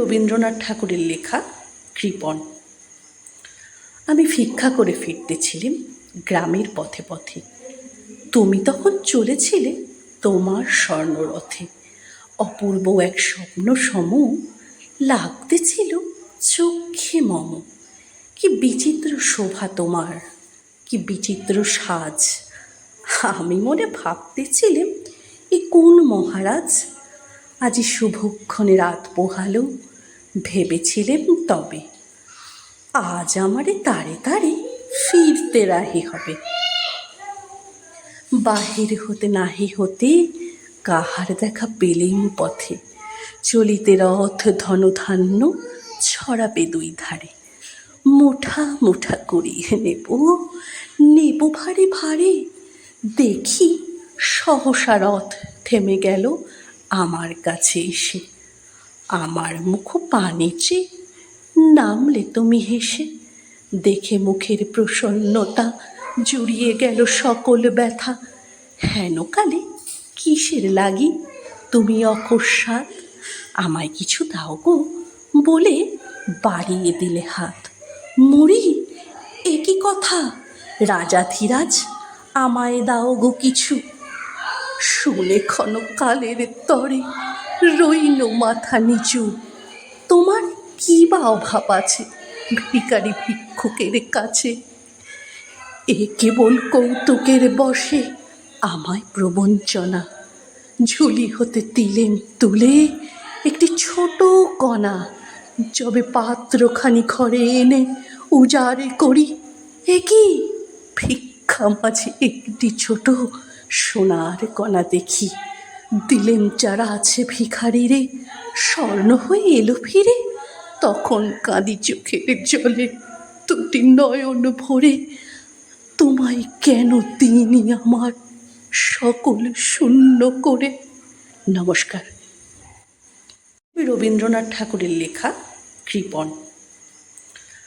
রবীন্দ্রনাথ ঠাকুরের লেখা কৃপণ। আমি ভিক্ষা করে ফিরতেছিলাম গ্রামের পথে পথে। তুমি তখন চলেছিলে তোমার স্বর্ণরথে। অপূর্ব এক স্বপ্ন সম লাগতেছিল চক্ষে মম। কি বিচিত্র শোভা তোমার, কি বিচিত্র সাজ। আমি মনে ভাবতেছিলাম এ কোন মহারাজ আজি শুভক্ষণে রাত পোহালো। ভেবেছিলেম তবে আজ আমারে তারে তারে ফিরতে রাহি হবে। বাহির হতে নাহি হতে কাহার দেখা পেলেম পথে। চলিতে রথ ধনধান্য ছড়াবে দুই ধারে। মুঠা মুঠা করিয়ে নেব ভারে ভারে। দেখি সহসা রথ থেমে গেল আমার কাছে এসে। আমার মুখ পানে চেয়ে নামলে তুমি হেসে। দেখে মুখের প্রসন্নতা জুড়িয়ে গেল সকল ব্যথা। হেনকালে কিসের লাগি তুমি অকস্মাৎ আমায় কিছু দাও গো বলে বাড়িয়ে দিলে হাত। মরি, এ কি কথা রাজাধিরাজ, আমায় দাও গো কিছু। শুনে ক্ষণকালের তরে রইল মাথা নিচু। তোমার কি বা অভাব আছে ভিখারি ভিক্ষুকের কাছে। এ কেবল কৌতুকের বশে আমায় প্রবঞ্চনা। ঝুলি হতে দিলেম তুলে একটি ছোট কণা। যবে পাত্রখানি ঘরে এনে উজাড় করি, এ কি ভিক্ষা মাঝে একটি ছোট সোনার কণা দেখি। দিলেম যারা আছে ভিখারিরে, স্বর্ণ হয়ে এলো ফিরে। তখন কাঁদি চোখের জলে দুটি নয়ন ভরে। তোমায় কেন দিইনি আমার সকল শূন্য করে। নমস্কার। রবীন্দ্রনাথ ঠাকুরের লেখা কৃপণ।